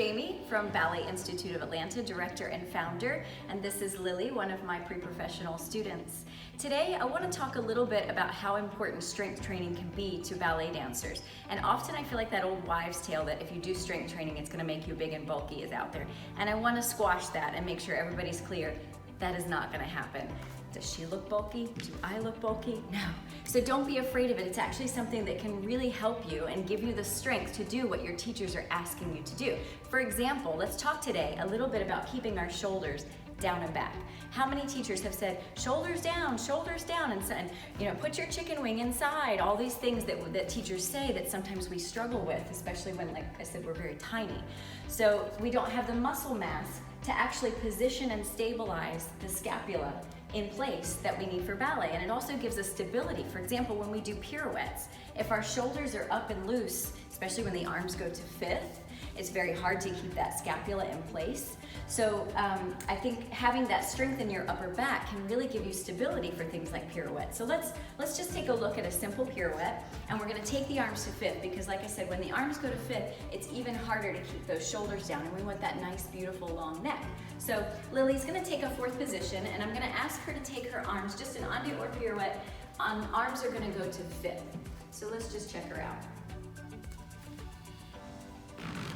Jamie from Ballet Institute of Atlanta, director and founder, and this is Lily, one of my pre-professional students. Today, I want to talk a little bit about how important strength training can be to ballet dancers. And often I feel like that old wives' tale that if you do strength training, it's going to make you big and bulky is out there. And I want to squash that and make sure everybody's clear. That is not going to happen. Does she look bulky? Do I look bulky? No. So don't be afraid of it. It's actually something that can really help you and give you the strength to do what your teachers are asking you to do. For example, let's talk today a little bit about keeping our shoulders down and back. How many teachers have said, shoulders down, and you know, put your chicken wing inside, all these things that teachers say that sometimes we struggle with, especially when, like I said, we're very tiny. So we don't have the muscle mass to actually position and stabilize the scapula in place that we need for ballet, and it also gives us stability. For example, when we do pirouettes, if our shoulders are up and loose, especially when the arms go to fifth, it's very hard to keep that scapula in place. So I think having that strength in your upper back can really give you stability for things like pirouettes. So let's just take a look at a simple pirouette, and we're gonna take the arms to fifth, because like I said, when the arms go to fifth, it's even harder to keep those shoulders down, and we want that nice, beautiful, long neck. So Lily's gonna take a fourth position, and I'm gonna ask her to take her arms, just an undo or pirouette, arms are gonna go to fifth. So let's just check her out.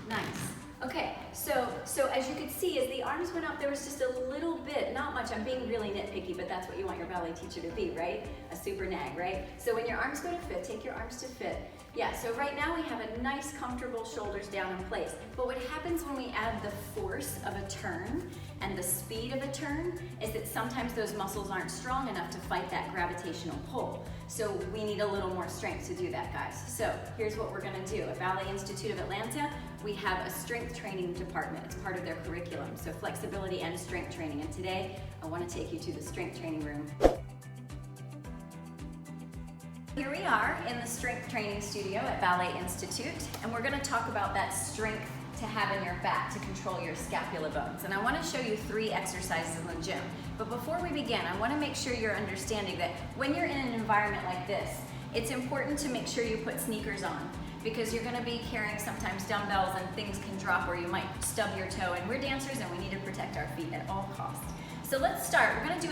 Nice. Okay, so as you could see, as the arms went up, there was just a little bit, not much. I'm being really nitpicky, but that's what you want your ballet teacher to be, right? A super nag, right? So when your arms go to fifth, take your arms to fifth. Yeah, so right now we have a nice, comfortable shoulders down in place. But what happens when we add the force of a turn and the speed of a turn is that sometimes those muscles aren't strong enough to fight that gravitational pull. So we need a little more strength to do that, guys. So here's what we're gonna do. At Ballet Institute of Atlanta, we have a strength training department. It's part of their curriculum, so flexibility and strength training. And today, I wanna take you to the strength training room. Here we are in the strength training studio at Ballet Institute, and we're gonna talk about that strength to have in your back to control your scapula bones. And I wanna show you 3 exercises in the gym. But before we begin, I wanna make sure you're understanding that when you're in an environment like this, it's important to make sure you put sneakers on, because you're gonna be carrying sometimes dumbbells and things can drop or you might stub your toe, and we're dancers and we need to protect our feet at all costs. So let's start. We're gonna do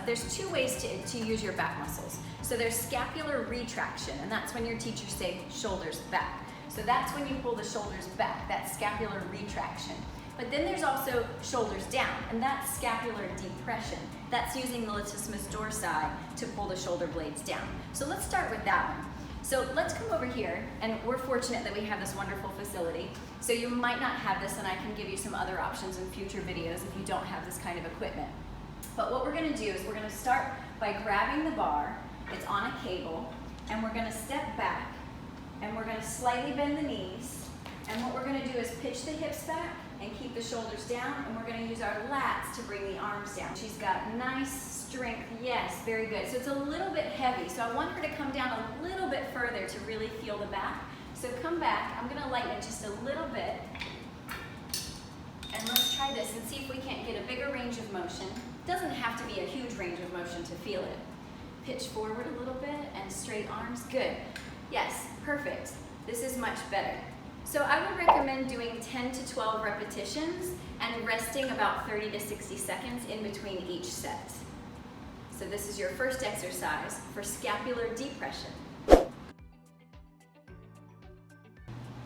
there's 2 ways to use your back muscles. So there's scapular retraction, and that's when your teachers say shoulders back. So that's when you pull the shoulders back, that's scapular retraction. But then there's also shoulders down, and that's scapular depression. That's using the latissimus dorsi to pull the shoulder blades down. So let's start with that one. So let's come over here, and we're fortunate that we have this wonderful facility. So you might not have this, and I can give you some other options in future videos if you don't have this kind of equipment. But what we're gonna do is we're gonna start by grabbing the bar, it's on a cable, and we're gonna step back, and we're gonna slightly bend the knees, and what we're gonna do is pitch the hips back and keep the shoulders down, and we're gonna use our lats to bring the arms down. She's got nice strength, yes, very good. So it's a little bit heavy, so I want her to come down a little bit further to really feel the back. So come back, I'm gonna lighten it just a little bit, and let's try this and see if we can't get a bigger range of motion. Doesn't have to be a huge range of motion to feel it. Pitch forward a little bit and straight arms, good. Yes, perfect. This is much better. So I would recommend doing 10 to 12 repetitions and resting about 30 to 60 seconds in between each set. So this is your first exercise for scapular depression.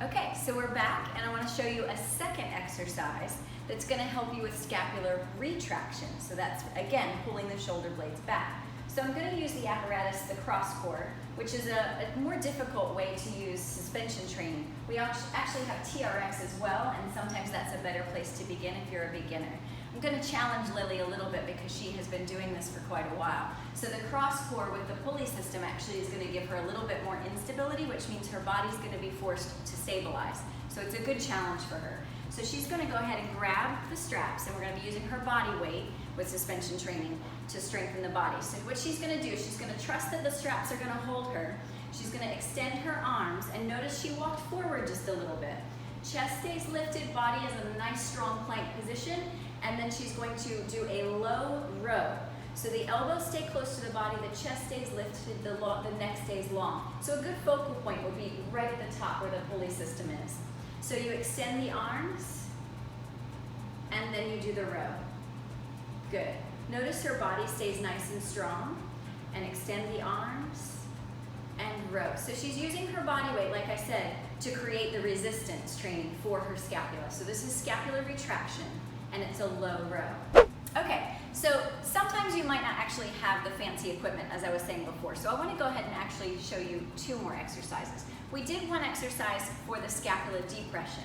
Okay, so we're back, and I want to show you a second exercise that's going to help you with scapular retraction. So that's, again, pulling the shoulder blades back. So I'm going to use the apparatus, the cross core, which is a more difficult way to use suspension training. We actually have TRX as well, and sometimes that's a better place to begin if you're a beginner. I'm going to challenge Lily a little bit because she has been doing this for quite a while. So the cross core with the pulley system actually is going to give her a little bit more instability, which means her body's going to be forced to stabilize. So it's a good challenge for her. So she's going to go ahead and grab the straps, and we're going to be using her body weight with suspension training to strengthen the body. So what she's going to do is she's going to trust that the straps are going to hold her. She's going to extend her arms, and notice she walked forward just a little bit. Chest stays lifted, body is in a nice strong plank position, and then she's going to do a low row. So the elbows stay close to the body, the chest stays lifted, the neck stays long. So a good focal point will be right at the top where the pulley system is. So you extend the arms, and then you do the row. Good. Notice her body stays nice and strong, and extend the arms, and row. So she's using her body weight, like I said, to create the resistance training for her scapula. So this is scapular retraction, and it's a low row. Okay, so sometimes you might not actually have the fancy equipment, as I was saying before. So I want to go ahead and actually show you 2 more exercises. We did one exercise for the scapula depression,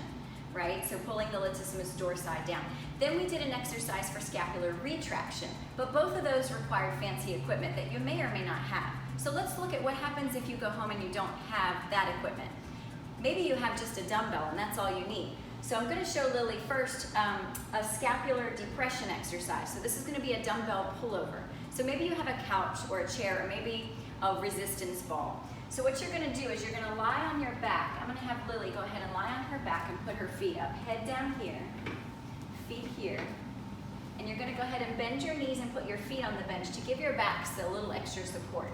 right? So pulling the latissimus dorsi down. Then we did an exercise for scapular retraction, but both of those required fancy equipment that you may or may not have. So let's look at what happens if you go home and you don't have that equipment. Maybe you have just a dumbbell and that's all you need. So I'm going to show Lily first a scapular depression exercise. So this is going to be a dumbbell pullover. So maybe you have a couch or a chair or maybe a resistance ball. So what you're going to do is you're going to lie on your back. I'm going to have Lily go ahead and lie on her back and put her feet up. Head down here, feet here. And you're going to go ahead and bend your knees and put your feet on the bench to give your backs a little extra support.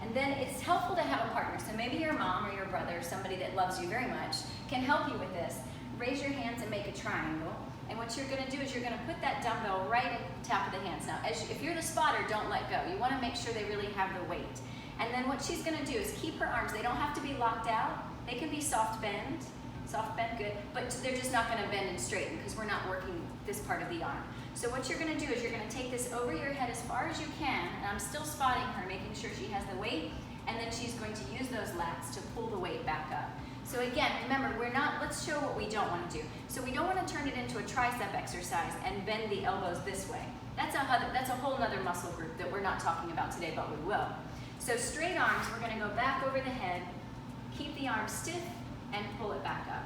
And then it's helpful to have a partner. So maybe your mom or your brother, somebody that loves you very much, can help you with this. Raise your hands and make a triangle. And what you're going to do is you're going to put that dumbbell right at the top of the hands. Now, if you're the spotter, don't let go. You want to make sure they really have the weight. And then what she's going to do is keep her arms. They don't have to be locked out. They can be soft bend, good, but they're just not going to bend and straighten because we're not working this part of the arm. So what you're going to do is you're going to take this over your head as far as you can, and I'm still spotting her, making sure she has the weight, and then she's going to use those lats to pull the weight back up. So again, remember, let's show what we don't want to do. So we don't want to turn it into a tricep exercise and bend the elbows this way. That's a whole other muscle group that we're not talking about today, but we will. So straight arms, we're going to go back over the head, keep the arms stiff, and pull it back up.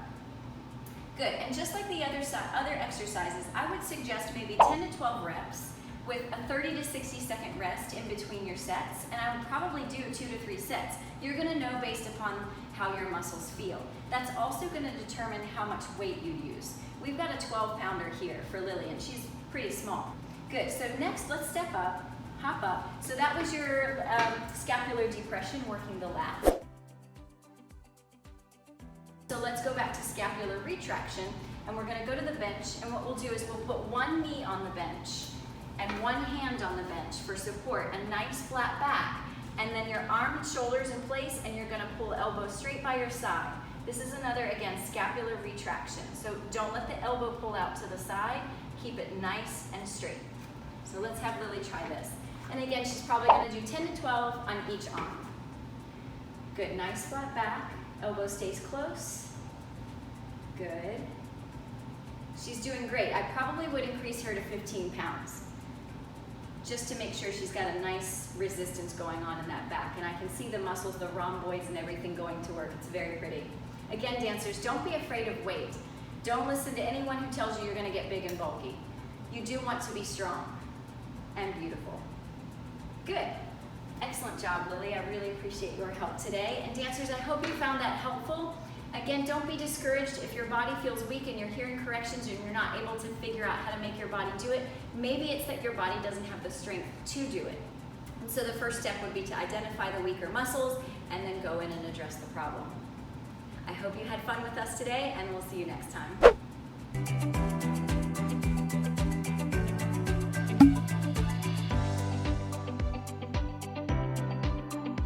Good, and just like the other exercises, I would suggest maybe 10 to 12 reps with a 30 to 60 second rest in between your sets, and I would probably do 2 to 3 sets. You're going to know based upon how your muscles feel. That's also going to determine how much weight you use. We've got a 12-pounder here for Lily, and she's pretty small. Good, so next let's step up, hop up. So that was your scapular depression, working the lat. So let's go back to scapular retraction, and we're going to go to the bench, and what we'll do is we'll put one knee on the bench and one hand on the bench for support, a nice flat back, and then your arm and shoulders in place, and you're going to pull elbow straight by your side. This is another, again, scapular retraction. So don't let the elbow pull out to the side, keep it nice and straight. So let's have Lily try this. And again, she's probably going to do 10 to 12 on each arm. Good, nice flat back. Elbow stays close. Good. She's doing great. I probably would increase her to 15 pounds just to make sure she's got a nice resistance going on in that back. And I can see the muscles, the rhomboids and everything going to work. It's very pretty. Again, dancers, don't be afraid of weight. Don't listen to anyone who tells you you're going to get big and bulky. You do want to be strong and beautiful. Good. Excellent job, Lily. I really appreciate your help today. And dancers, I hope you found that helpful. Again, don't be discouraged if your body feels weak and you're hearing corrections and you're not able to figure out how to make your body do it. Maybe it's that your body doesn't have the strength to do it. And so the first step would be to identify the weaker muscles and then go in and address the problem. I hope you had fun with us today, and we'll see you next time.